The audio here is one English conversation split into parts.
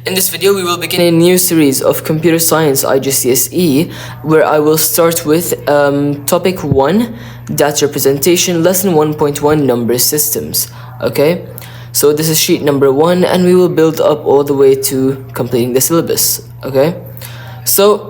In this video, we will begin a new series of Computer Science IGCSE, where I will start with Topic 1, Data Representation, Lesson 1.1, Number Systems. Okay, so this is sheet number 1, and we will build up all the way to completing the syllabus. Okay, so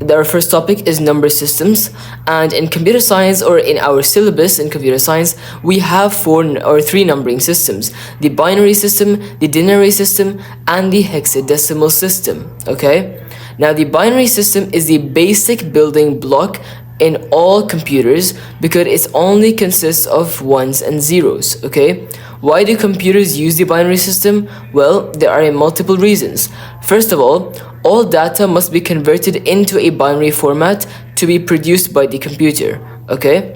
our first topic is number systems, and in computer science, or in our syllabus in computer science, we have three numbering systems: the binary system, the denary system, and the hexadecimal system. Okay, now the binary system is the basic building block in all computers because it only consists of ones and zeros. Okay, why do computers use the binary system? Well, there are multiple reasons. First of all data must be converted into a binary format to be produced by the computer. Okay,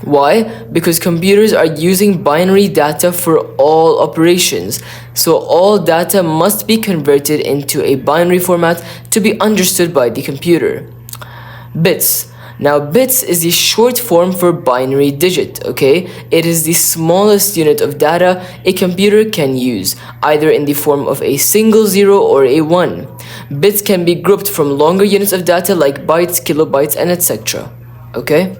why? Because computers are using binary data for all operations, so all data must be converted into a binary format to be understood by the computer. Bits. Now, bits is the short form for binary digit. Okay, it is the smallest unit of data a computer can use, either in the form of a single zero or a 1. Bits can be grouped from longer units of data like bytes, kilobytes, and etc. Okay,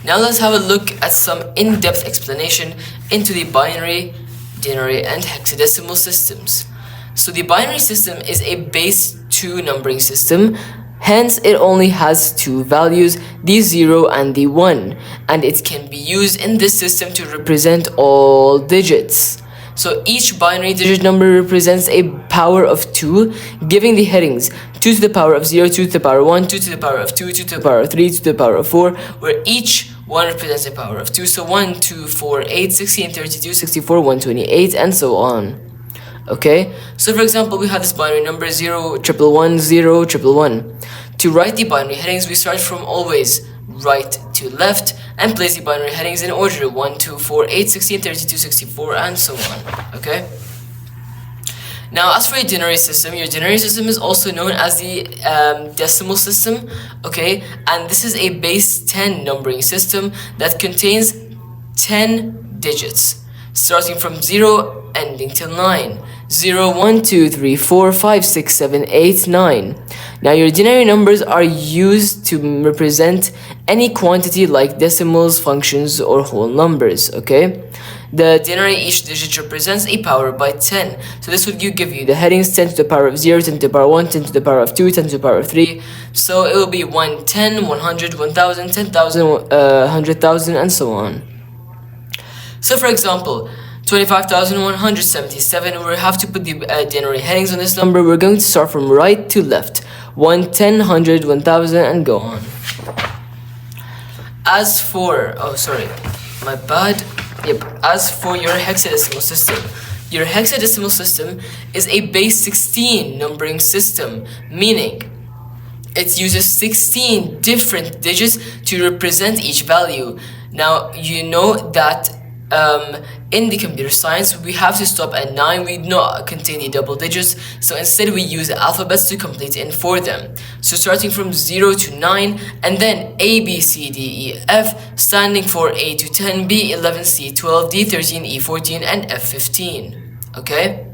now let's have a look at some in-depth explanation into the binary, denary, and hexadecimal systems. So the binary system is a base 2 numbering system, hence it only has two values, the 0 and the 1, and it can be used in this system to represent all digits. So each binary digit number represents a power of 2, giving the headings 2 to the power of 0, 2 to the power of 1, 2 to the power of 2, 2 to the power of 3, 2 to the power of 4, where each one represents a power of 2. So 1, 2, 4, 8, 16, 32, 64, 128, and so on. Okay, so for example, we have this binary number 0, 111, 0, 111. To write the binary headings, we start from always right to left and place the binary headings in order: 1, 2, 4, 8, 16, 32, 64, and so on. Okay, now as for a denary system, your denary system is also known as the decimal system. Okay, and this is a base 10 numbering system that contains 10 digits starting from 0 ending till 9. 0, 1, 2, 3, 4, 5, 6, 7, 8, 9. Now your denary numbers are used to represent any quantity like decimals, functions, or whole numbers. Okay, the denary, each digit represents a power by 10. So this would give you the headings: 10 to the power of 0, 10 to the power of 1, 10 to the power of 2, 10 to the power of 3. So it will be 1, 10, 100, 1000, 10,000, 100,000, and so on. So for example, 25,177, we have to put the denary headings on this number. We're going to start from right to left: 1, 10, 100, 1000, and go on. As for, as for your hexadecimal system is a base 16 numbering system, meaning it uses 16 different digits to represent each value. Now, you know that in the computer science, we have to stop at 9. We do not contain the double digits, so instead we use alphabets to complete in for them. So starting from 0 to 9, and then A, B, C, D, E, F, standing for A to 10, B, 11, C, 12, D, 13, E, 14, and F, 15. Okay?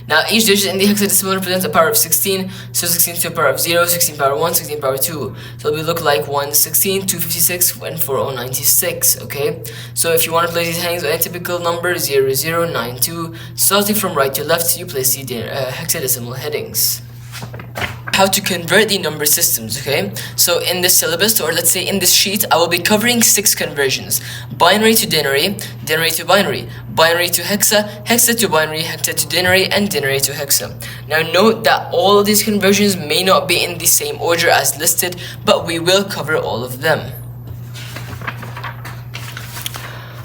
Now each digit in the hexadecimal represents a power of 16, so 16 to the power of 0, 16 power 1, 16 power 2. So it will look like 116, 256, and 4096, okay? So if you want to place these headings on a typical number, 0092, starting from right to left, you place the hexadecimal headings. How to convert the number systems, okay? So in this syllabus, or let's say in this sheet, I will be covering 6 conversions: binary to denary, denary to binary, binary to hexa, hexa to binary, hexa to denary, and denary to hexa. Now note that all of these conversions may not be in the same order as listed, but we will cover all of them.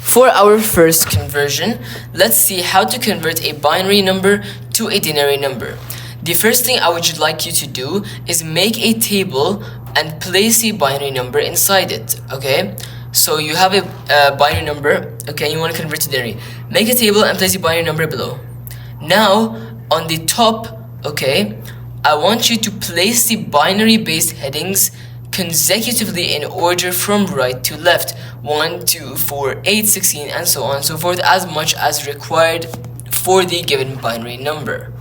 For our first conversion, let's see how to convert a binary number to a denary number. The first thing I would like you to do is make a table and place a binary number inside it. Okay, so you have a binary number, okay, you want to convert to denary. Make a table and place a binary number below. Now on the top, okay, I want you to place the binary based headings consecutively in order from right to left, 1, 2, 4, 8, 16, and so on and so forth, as much as required for the given binary number.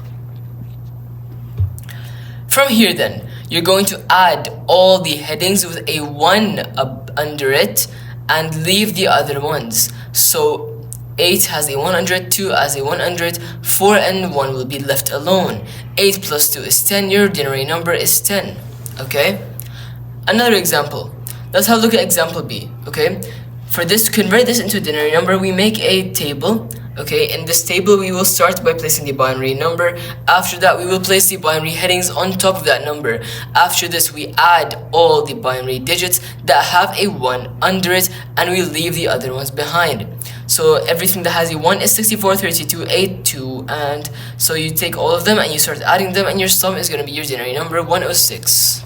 From here then, you're going to add all the headings with a 1 up under it and leave the other ones. So 8 has a 100, 2 has a 100, 4 and 1 will be left alone. 8 plus 2 is 10, your denary number is 10, okay? Another example, let's have a look at example B, okay? For this, to convert this into a denary number, we make a table, okay? In this table, we will start by placing the binary number. After that, we will place the binary headings on top of that number. After this, we add all the binary digits that have a 1 under it, and we leave the other ones behind. So everything that has a 1 is 64, 32, 8, 2, and so you take all of them and you start adding them, and your sum is going to be your denary number, 106.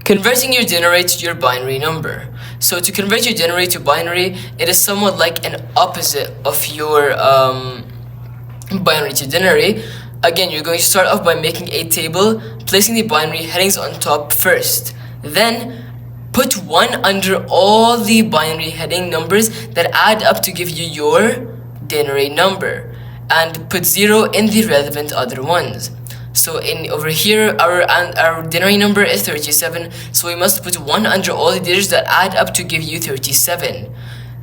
Converting your denary to your binary number. So to convert your denary to binary, it is somewhat like an opposite of your binary to denary. Again, you're going to start off by making a table, placing the binary headings on top first. Then put 1 under all the binary heading numbers that add up to give you your denary number, and put 0 in the relevant other ones. So over here, our denary number is 37, so we must put 1 under all the digits that add up to give you 37.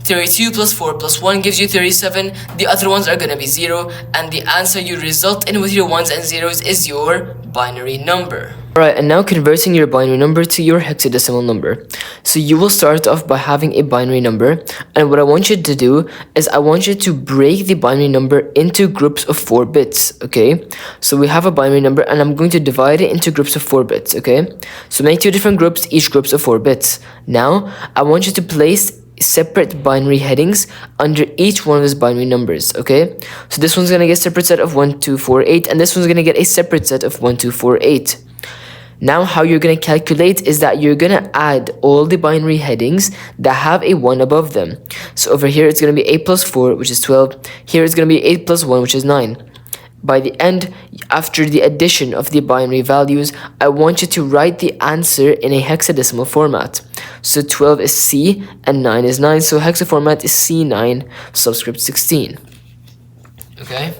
32 plus 4 plus 1 gives you 37, the other ones are going to be 0, and the answer you result in with your 1s and 0s is your binary number. Alright, and now converting your binary number to your hexadecimal number. So you will start off by having a binary number, and what I want you to do is I want you to break the binary number into groups of 4 bits, okay? So we have a binary number and I'm going to divide it into groups of 4 bits, okay? So make 2 different groups, each groups of 4 bits. Now, I want you to place separate binary headings under each one of these binary numbers, okay? So this one's gonna get a separate set of 1, 2, 4, 8, and this one's gonna get a separate set of 1, 2, 4, 8. Now how you're gonna calculate is that you're gonna add all the binary headings that have a 1 above them. So over here it's gonna be 8 plus 4, which is 12. Here it's gonna be 8 plus 1, which is 9. By the end, after the addition of the binary values, I want you to write the answer in a hexadecimal format. So 12 is C and 9 is 9, so hexa format is C9 subscript 16. Okay?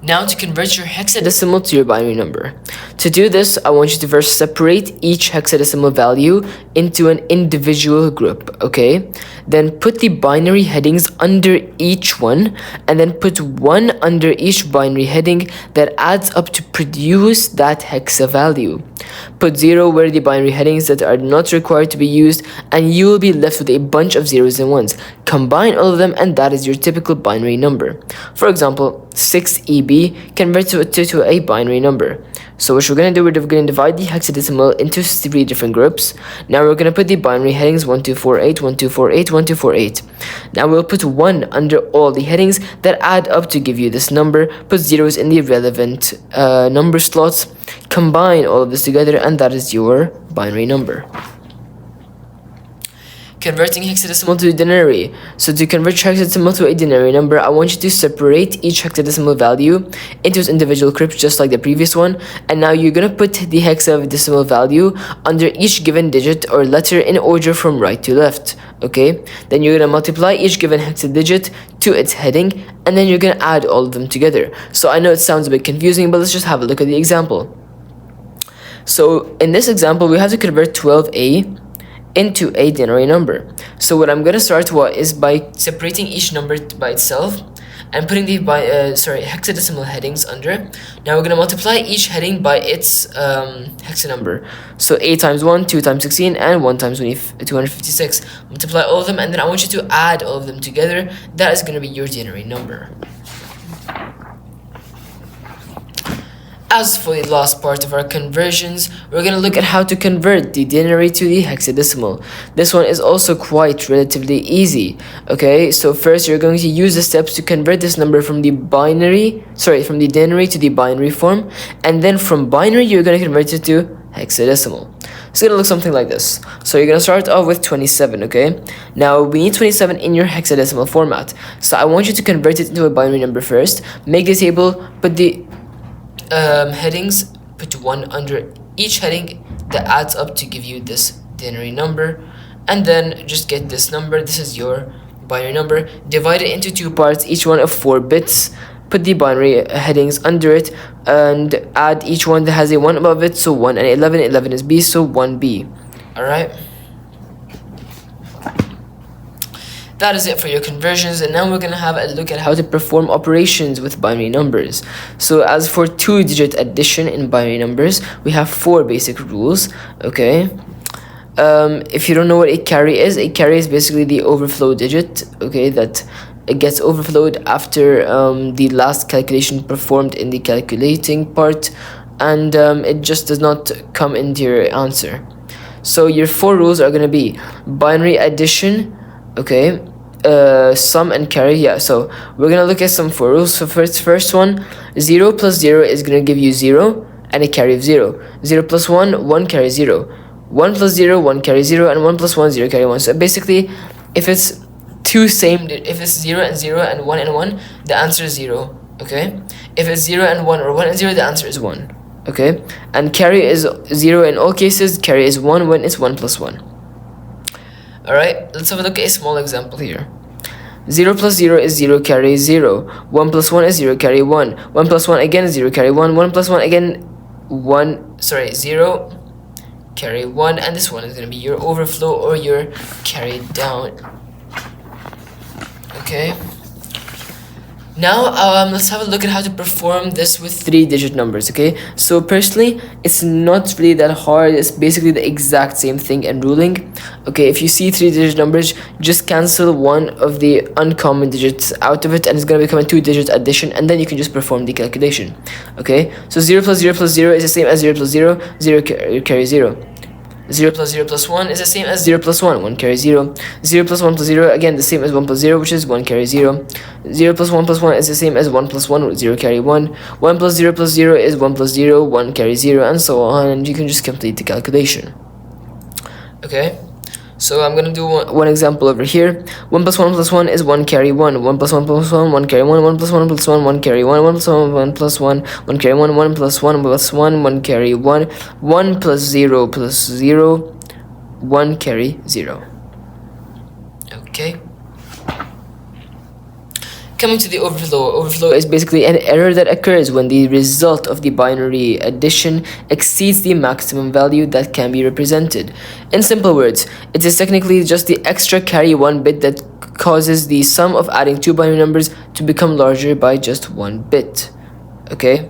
Now to convert your hexadecimal to your binary number. To do this, I want you to first separate each hexadecimal value into an individual group, okay? Then put the binary headings under each one, and then put 1 under each binary heading that adds up to produce that hexa value. Put 0 where the binary headings that are not required to be used, and you will be left with a bunch of 0s and 1s. Combine all of them, and that is your typical binary number. For example, 6EB converts to a binary number. So what we're going to do, we're going to divide the hexadecimal into 3 different groups. Now we're going to put the binary headings 1248, 1248, 1248. Now we'll put 1 under all the headings that add up to give you this number. Put 0s in the relevant number slots. Combine all of this together, and that is your binary number. Converting hexadecimal to denary. So to convert hexadecimal to a denary number, I want you to separate each hexadecimal value into its individual groups, just like the previous one. And now you're going to put the hexadecimal value under each given digit or letter in order from right to left, okay? Then you're going to multiply each given hexadigit to its heading, and then you're going to add all of them together. So I know it sounds a bit confusing, but let's just have a look at the example. So in this example, we have to convert 12A into a denary number. So what I'm going to start is by separating each number by itself and putting the hexadecimal headings under. Now we're going to multiply each heading by its hexa number. So 8 times 1, 2 times 16, and 1 times 256. Multiply all of them, and then I want you to add all of them together. That is going to be your denary number. As for the last part of our conversions, we're going to look at how to convert the denary to the hexadecimal. This one is also quite relatively easy. Okay, so first you're going to use the steps to convert this number from the denary to the binary form, and then from binary you're going to convert it to hexadecimal. It's gonna look something like this. So you're gonna start off with 27, okay? Now we need 27 in your hexadecimal format. So I want you to convert it into a binary number first. Make the table, put the headings, put 1 under each heading that adds up to give you this binary number, and then just get this number. This is your binary number. Divide it into 2 parts, each one of 4 bits. Put the binary headings under it and add each one that has a 1 above it. So 1 and 11. 11 is B, so 1B. Alright? That is it for your conversions, and now we're gonna have a look at how to perform operations with binary numbers. So as for 2-digit addition in binary numbers, we have 4 basic rules, okay? If you don't know what a carry is basically the overflow digit, okay, that it gets overflowed after the last calculation performed in the calculating part, and it just does not come into your answer. So your 4 rules are gonna be binary addition, okay, sum and carry. Yeah, so we're gonna look at some 4 rules. So first one, 0 plus 0 is gonna give you 0 and a carry of 0. 0 plus 1, 1 carry 0. 1 plus 0, 1 carry 0, and 1 plus 1, 0 carry 1. So basically, if it's if it's 0 and 0 and 1 and 1, the answer is 0, okay? If it's 0 and 1 or 1 and 0, the answer is 1, okay? And carry is 0 in all cases, carry is 1 when it's 1 plus 1. Alright, let's have a look at a small example here. 0 plus 0 is 0 carry 0. 1 plus 1 is 0 carry 1. 1 plus 1 again is 0 carry 1. 1 plus 1 again 0 carry 1, and this one is going to be your overflow or your carry down. Okay. Now let's have a look at how to perform this with 3-digit numbers, okay? So personally, it's not really that hard. It's basically the exact same thing in ruling. Okay, if you see 3-digit numbers, just cancel one of the uncommon digits out of it and it's going to become a 2-digit addition, and then you can just perform the calculation. Okay, so 0 plus 0 plus 0 is the same as 0 plus 0, 0 carry 0. 0 plus 0 plus 1 is the same as 0 plus 1, 1 carry 0. 0 plus 1 plus 0, again the same as 1 plus 0, which is 1 carry 0. 0 plus 1 plus 1 is the same as 1 plus 1, 0 carry 1. 1 plus 0 plus 0 is 1 plus 0, 1 carry 0, and so on, and you can just complete the calculation. Okay, so I'm gonna do one example over here. 1 plus 1 plus 1 is 1 carry 1. 1 plus 1 plus 1, 1 carry 1. 1 plus 1 plus 1, 1 carry 1. 1 plus 1, 1 plus 1, 1 carry 1. 1 plus 1 plus 1, 1 carry 1. 1 plus 0 plus 0, 1 carry 0. Okay. Coming to the overflow. Overflow is basically an error that occurs when the result of the binary addition exceeds the maximum value that can be represented. In simple words, it is technically just the extra carry 1 bit that causes the sum of adding 2 binary numbers to become larger by just 1 bit. Okay?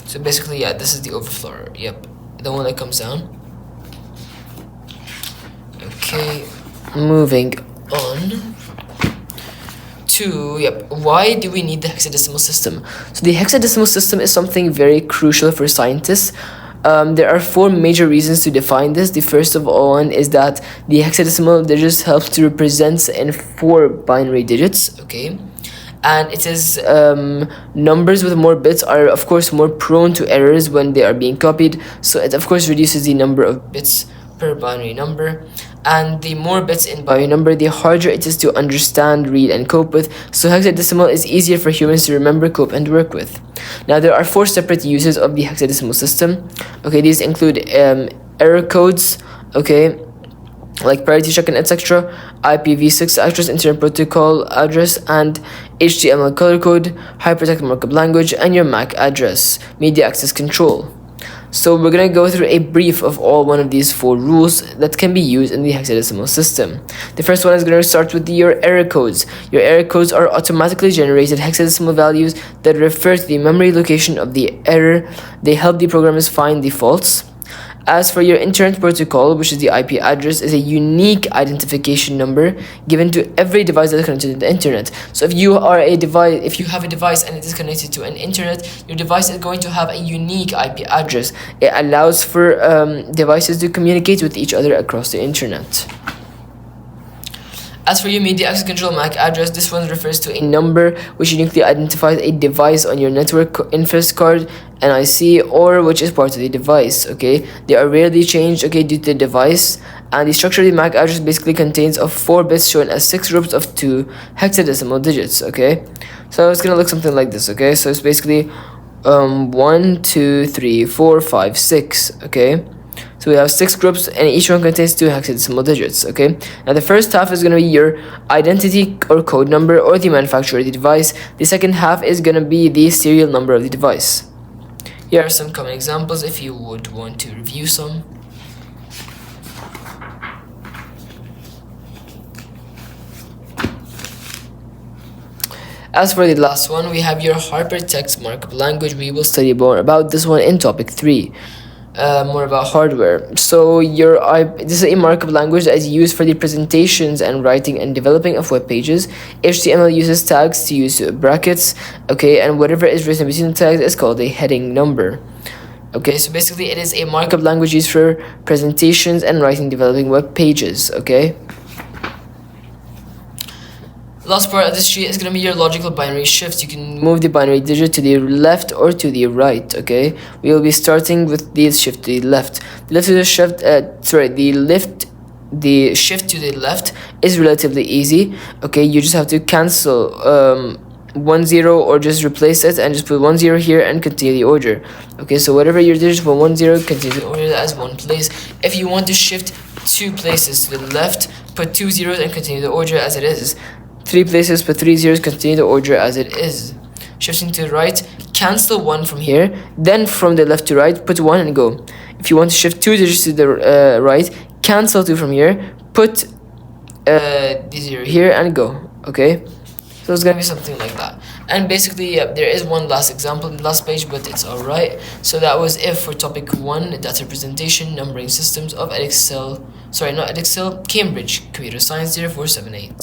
So basically, yeah, this is the overflow. Yep, the one that comes down. Okay, moving on to, why do we need the hexadecimal system? So the hexadecimal system is something very crucial for scientists. There are 4 major reasons to define this. The first of all is that the hexadecimal digits helps to represent in 4 binary digits, okay? And it is numbers with more bits are of course more prone to errors when they are being copied, so it of course reduces the number of bits per binary number, and the more bits in binary number, the harder it is to understand, read, and cope with. So hexadecimal is easier for humans to remember, cope, and work with. Now there are 4 separate uses of the hexadecimal system. Okay, these include error codes, okay, like priority check and etc., IPv6 address, Internet Protocol address, and HTML color code, hypertext markup language, and your MAC address, media access control. So we're going to go through a brief of all one of these 4 rules that can be used in the hexadecimal system. The first one is going to start with your error codes. Your error codes are automatically generated hexadecimal values that refer to the memory location of the error. They help the programmers find the faults. As for your Internet Protocol, which is the IP address, is a unique identification number given to every device that is connected to the internet. So if you have a device and it is connected to an internet, your device is going to have a unique IP address. It allows for devices to communicate with each other across the internet. As for your media access control MAC address, this one refers to a number which uniquely identifies a device on your network interface card, NIC, or which is part of the device. Okay, they are rarely changed, okay, due to the device. And the structure of the MAC address basically contains of 4 bits shown as 6 groups of 2 hexadecimal digits. Okay, so it's gonna look something like this. Okay, so it's basically 1, 2, 3, 4, 5, 6. Okay, so we have 6 groups and each one contains 2 hexadecimal digits. Okay, now the first half is going to be your identity or code number or the manufacturer of the device. The second half is going to be the serial number of the device. Here are some common examples if you would want to review some. As for the last one, we have your hypertext markup language. We will study more about this one in topic 3. More about hardware. So this is a markup language that is used for the presentations and writing and developing of web pages. HTML uses tags to use brackets, okay, and whatever is written between the tags is called a heading number. Okay, so basically it is a markup language used for presentations and writing developing web pages. Okay, last part of this tree is going to be your logical binary shifts. You can move the binary digit to the left or to the right. Okay, we will be starting with the shift to the left. The shift to the left is relatively easy. Okay, you just have to cancel 1 0 or just replace it and just put 1 0 here and continue the order. Okay, so whatever your digits for 1 0, continue the order as one place. If you want to shift 2 places to the left, put 2 zeros and continue the order as it is. 3 places, put 3 zeros, continue the order as it is. Shifting to the right, cancel 1 from here, then from the left to right, put 1 and go. If you want to shift 2 digits to the right, cancel 2 from here, put the 0 here and go. Okay, so it's gonna be something like that. And basically, there is one last example in the last page, but it's alright. So that was it for topic 1, data representation, numbering systems of Cambridge Computer Science 0478.